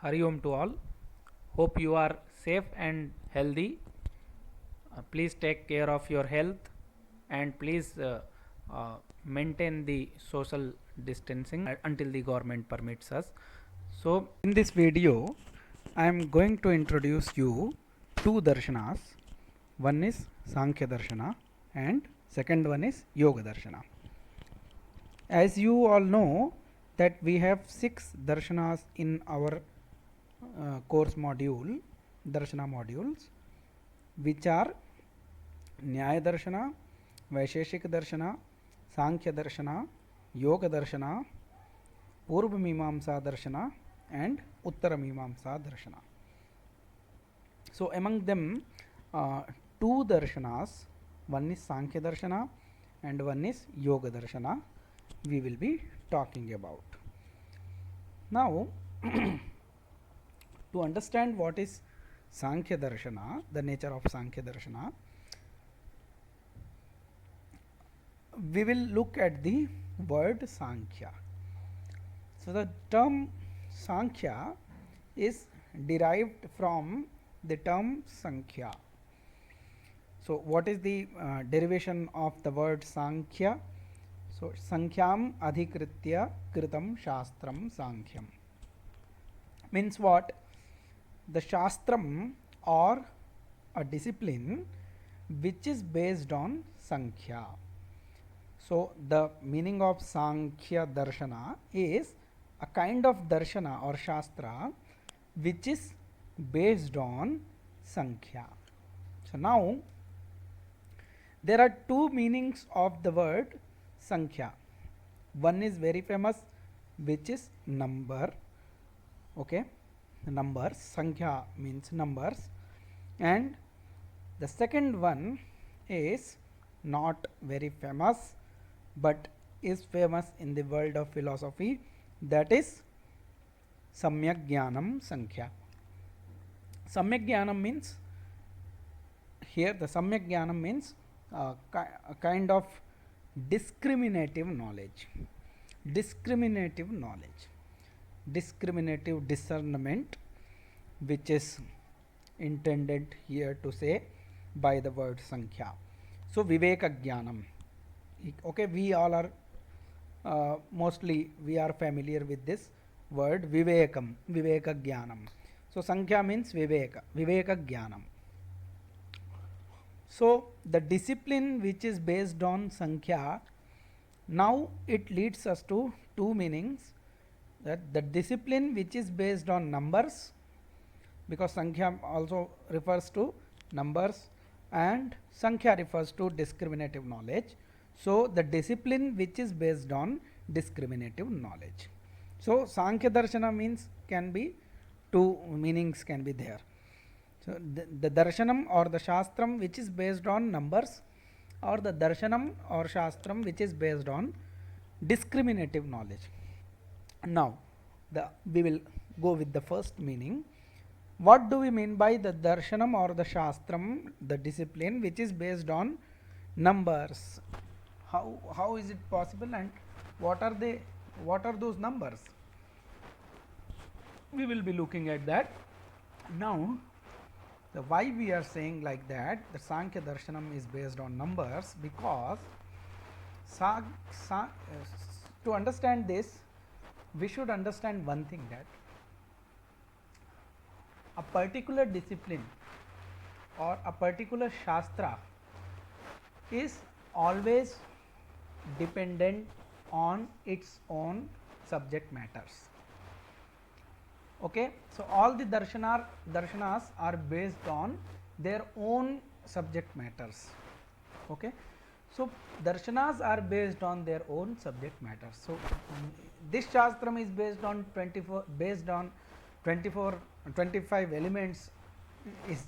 Hari Om to all. Hope you are safe and healthy. Please take care of your health and please maintain the social distancing until the government permits us. So, in this video, I am going to introduce you two darshanas. One is Sankhya Darshana and second one is Yoga Darshana. As you all know that we have 6 darshanas in our course module, darshana modules, which are Nyaya Darshana, Vaisheshika Darshana, Sankhya Darshana, Yoga Darshana, Purva Mimamsa Darshana and Uttara Mimamsa Darshana. So among them, two darshanas, one is Sankhya Darshana and one is Yoga Darshana, we will be talking about. Now, to understand what is Sankhya Darshana, the nature of Sankhya Darshana, we will look at the word Sankhya. So, the term Sankhya is derived from the term Sankhya. So, what is the derivation of the word Sankhya? So, Sankhyam adhikritya kritam shastram Sankhyam means what? The shastram or a discipline which is based on Sankhya. So, the meaning of Sankhya Darshana is a kind of Darshana or Shastra which is based on Sankhya. So, now there are two meanings of the word Sankhya. One is very famous, which is number. Okay, numbers. Sankhya means numbers, and the second one is not very famous, but is famous in the world of philosophy. That is Samyak Jnanam Sankhya. Samyak Jnanam means, here the Samyak Jnanam means a kind of discriminative knowledge, discriminative discernment, which is intended here to say by the word Sankhya. So, Viveka Jnanam. Okay, we all are mostly we are familiar with this word Vivekam, Viveka Jnanam. So, Sankhya means Viveka, Viveka Jnanam. So, the discipline which is based on Sankhya, now it leads us to two meanings, that the discipline which is based on numbers, because Sankhya also refers to numbers and Sankhya refers to discriminative knowledge. So, the discipline which is based on discriminative knowledge. So, Sankhya Darshana means can be two meanings can be there. So, the darshanam or the shastram which is based on numbers, or the darshanam or shastram which is based on discriminative knowledge. Now, we will go with the first meaning. What do we mean by the darshanam or the shastram, the discipline which is based on numbers? How is it possible, and what are those numbers? We will be looking at that. Now, why we are saying like that, the Sankhya Darshanam is based on numbers, because to understand this, we should understand one thing, that a particular discipline or a particular Shastra is always dependent on its own subject matters. Okay, so all the darshanas are based on their own subject matters. Okay, so darshanas are based on their own subject matters. So this shastram is based on 25 elements, is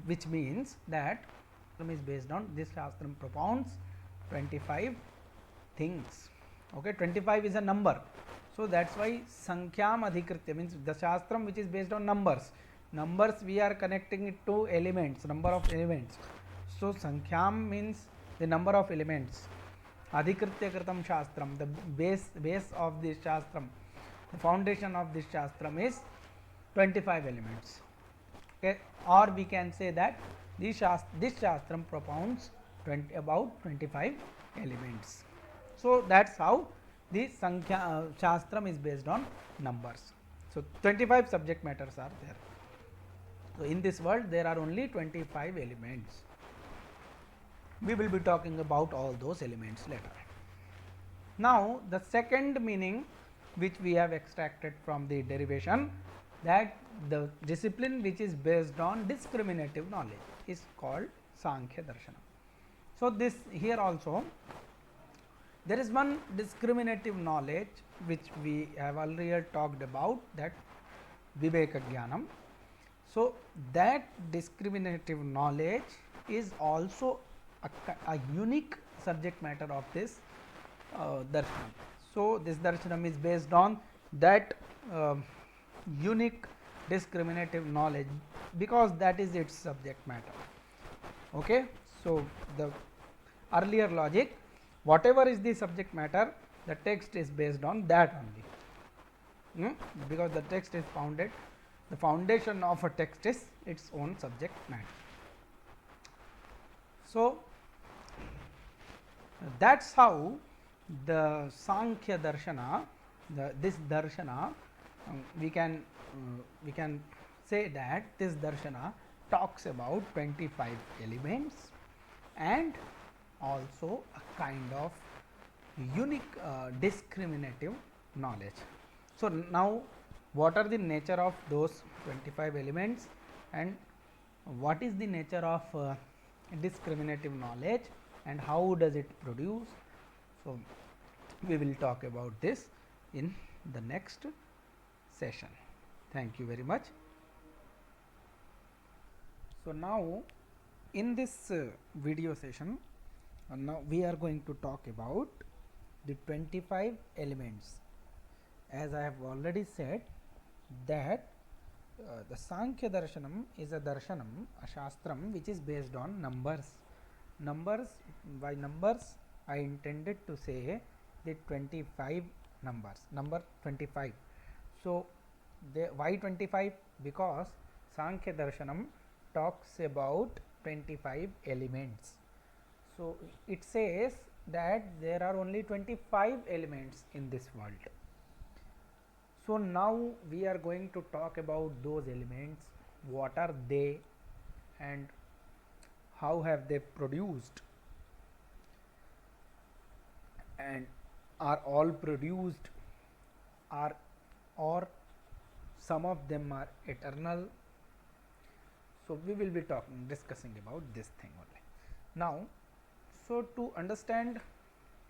which means that is based on this shastram propounds 25 things. Okay, 25 is a number. So, that is why Sankhyam adhikritya means the shastram which is based on numbers. Numbers we are connecting it to elements, number of elements. So, Sankhyam means the number of elements. Adhikritya kritam shastram, the base of this shastram, the foundation of this shastram is 25 elements. Okay, or we can say that this Shastram propounds about 25 elements. So that's how the Sankhya Shastram is based on numbers. So 25 subject matters are there. So in this world there are only 25 elements. We will be talking about all those elements later. Now the second meaning which we have extracted from the derivation, that the discipline which is based on discriminative knowledge is called Sankhya Darshana. So this here also there is one discriminative knowledge which we have earlier talked about, that Viveka Jnanam. So that discriminative knowledge is also a unique subject matter of this darshanam. So this darshanam is based on that unique discriminative knowledge, because that is its subject matter. Okay. So the earlier logic, whatever is the subject matter, the text is based on that only, because the text is founded, the foundation of a text is its own subject matter. So that's how the Sankhya Darshana, this Darshana, we can say that this Darshana talks about 25 elements and also a kind of unique discriminative knowledge. So now what are the nature of those 25 elements and what is the nature of discriminative knowledge and how does it produce? So we will talk about this in the next session. Thank you very much. So now in this video session, now we are going to talk about the 25 elements. As I have already said that the Sankhya Darshanam is a darshanam, a shastram which is based on numbers. Numbers, by numbers I intended to say the 25 numbers, number 25. So why 25? Because Sankhya Darshanam talks about 25 elements. So it says that there are only 25 elements in this world. So now we are going to talk about those elements, what are they and how have they produced, and are all produced, are or some of them are eternal. So we will be discussing about this thing only. Now, so to understand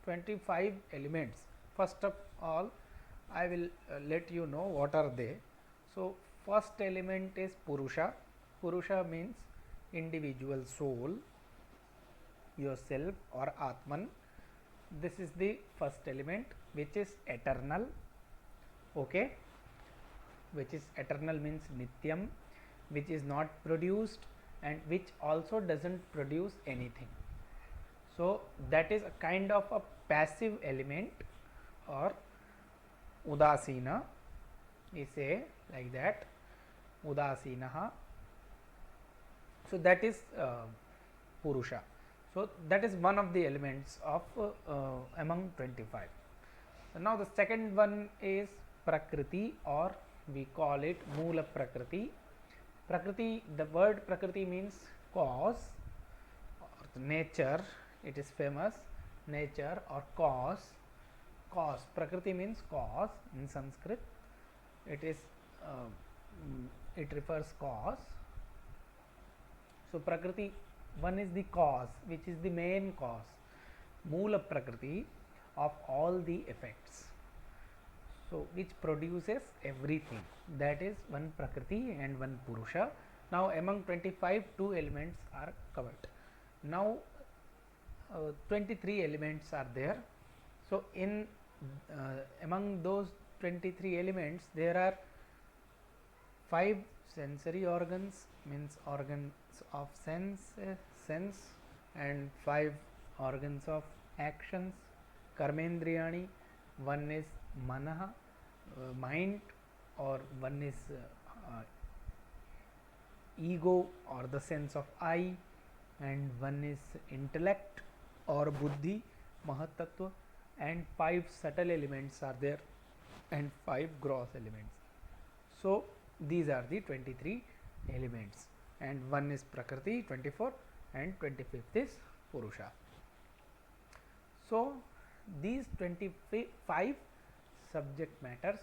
25 elements, first of all I will let you know what are they. So first element is Purusha. Purusha means individual soul, yourself or Atman. This is the first element which is eternal. Okay, which is eternal means Nityam, which is not produced and which also doesn't produce anything. So that is a kind of a passive element, or Udasina, we say like that, Udasinaha. So that is Purusha. So that is one of the elements of among 25. So now the second one is Prakriti, or we call it Moola Prakriti. Prakriti, the word Prakriti means cause or nature, it is famous, nature or cause. Cause, Prakriti means cause in Sanskrit, it is it refers cause. So Prakriti, one is the cause, which is the main cause, Moola Prakriti, of all the effects. So which produces everything, that is one Prakriti and one Purusha. Now among 25, 2 elements are covered. Now 23 elements are there. So in among those 23 elements there are 5 sensory organs, means organs of sense, and 5 organs of actions, karmendriyani, one is manaha, mind, or one is uh, ego or the sense of I, and one is intellect or buddhi, mahatattva, and 5 subtle elements are there and 5 gross elements. So these are the 23 elements, and one is prakriti 24 and 25th is purusha. So these 25 subject matters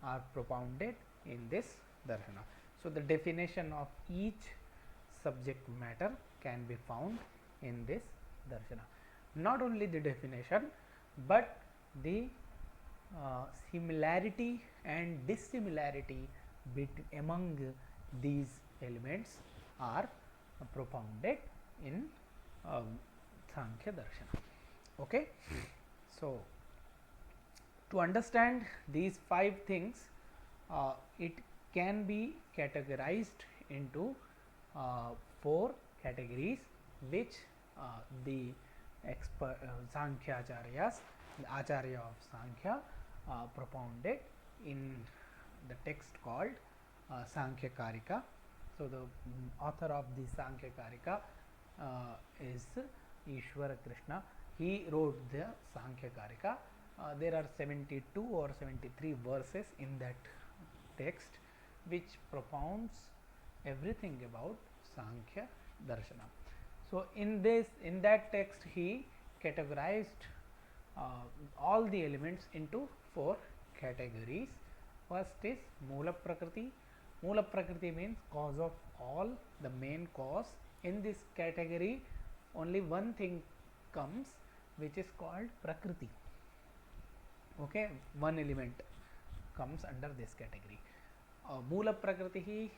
are propounded in this darshana. So the definition of each subject matter can be found in this darshana. Not only the definition, but the similarity and dissimilarity among these elements are propounded in Sankhya Darshana. Okay, so to understand these 5 things, it can be categorized into 4 categories, which the expert Sankhya Acharyas, the Acharya of Sankhya, propounded in the text called Sankhya Karika. So the author of the Sankhya Karika is Ishwara Krishna. He wrote the Sankhya Karika. There are 72 or 73 verses in that text, which propounds everything about Sankhya Darshana. So in that text, he categorized all the elements into 4 categories. First is Moola Prakriti. Moola Prakriti means cause of all, the main cause. In this category, only one thing comes, which is called Prakriti. Okay, one element comes under this category. Moola Prakriti,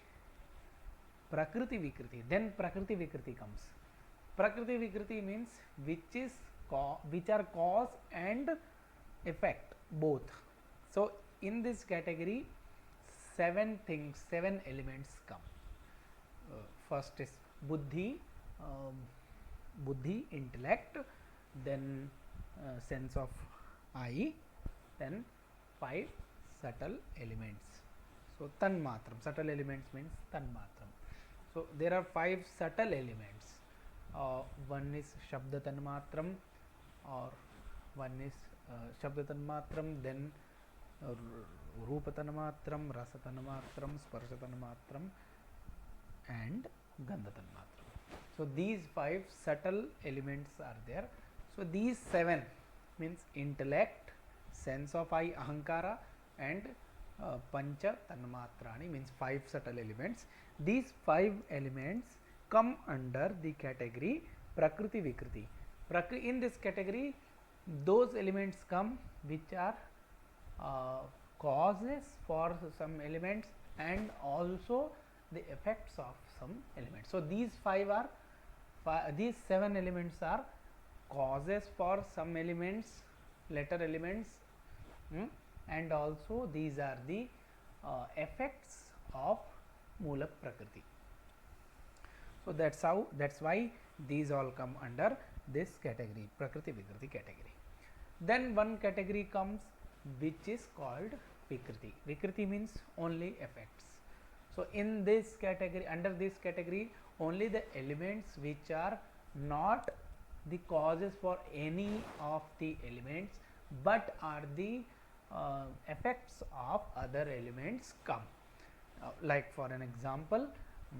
Prakriti Vikriti. Then Prakriti Vikriti comes. Prakriti Vikriti means which are cause and effect both. So in this category, 7 elements come. First is buddhi, intellect, then sense of I, then 5 subtle elements. So tanmatram, subtle elements means tanmatram. So there are 5 subtle elements. One is shabda tanmatram, or one is shabda tanmatram, then rupa tanmatram, rasa tanmatram, sparsha tanmatram, and gandha tanmatram. So these 5 subtle elements are there. So these 7 means intellect, sense of I, ahankara, and pancha tanmatrani means 5 subtle elements. These 5 elements come under the category Prakriti Vikriti. In this category, those elements come which are causes for some elements and also the effects of some elements. So these 7 elements are causes for some elements, letter elements, and also these are the effects of Moola Prakriti. So that's why these all come under this category, Prakriti Vikriti category. Then one category comes which is called Vikriti. Vikriti means only effects. So in this category, under this category, only the elements which are not the causes for any of the elements, but are the effects of other elements come. Like for an example,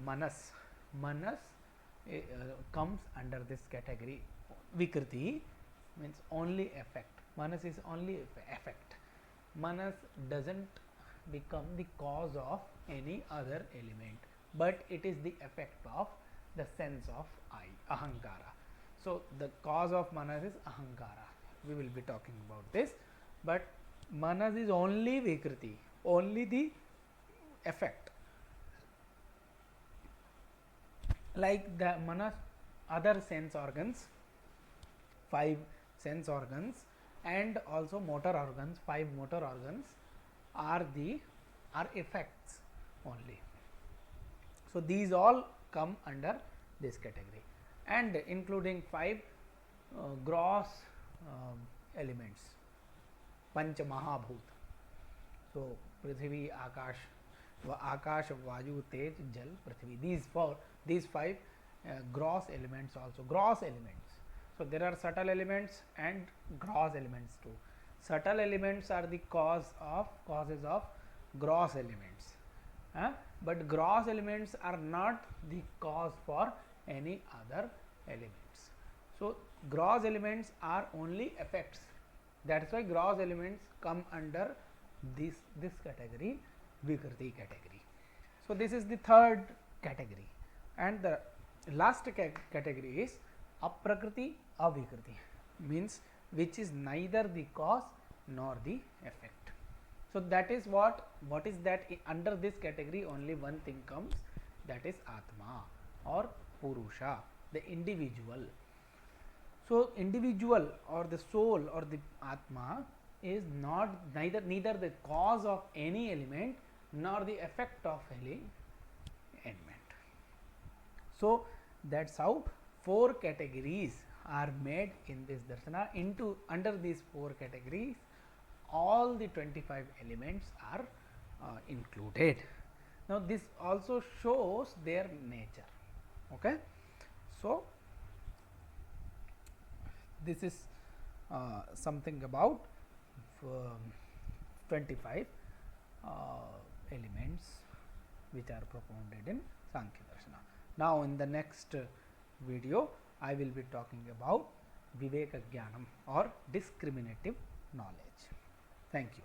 manas comes under this category. Vikriti means only effect. Manas is only effect. Manas doesn't become the cause of any other element, but it is the effect of the sense of I, ahankara. So the cause of manas is ahankara. We will be talking about this, but manas is only Vikriti, only the effect. Like the manas, other sense organs, 5 sense organs, and also motor organs, 5 motor organs are effects only. So these all come under this category, and including 5 gross elements, Pancha Mahabhut. So Prithvi, Akash, Akash, Vayu, Tej, Jal, Prithvi. These five gross elements also. Gross elements. So there are subtle elements and gross elements too. Subtle elements are the causes of gross elements. But gross elements are not the cause for any other elements. So gross elements are only effects. That's why gross elements come under this category, Vikriti category. So this is the third category, and the last category is Aprakriti Avikriti, means which is neither the cause nor the effect. So that is what is that. Under this category only one thing comes, that is Atma or Purusha, the individual. So individual or the soul or the Atma is neither the cause of any element nor the effect of any element. So that's how four categories are made in this darshana. Under these four categories, all the 25 elements are included. Now this also shows their nature. Okay, so this is something about 25 elements which are propounded in Sankhya Darshana. Now in the next video I will be talking about Viveka Jnanam or discriminative knowledge. Thank you.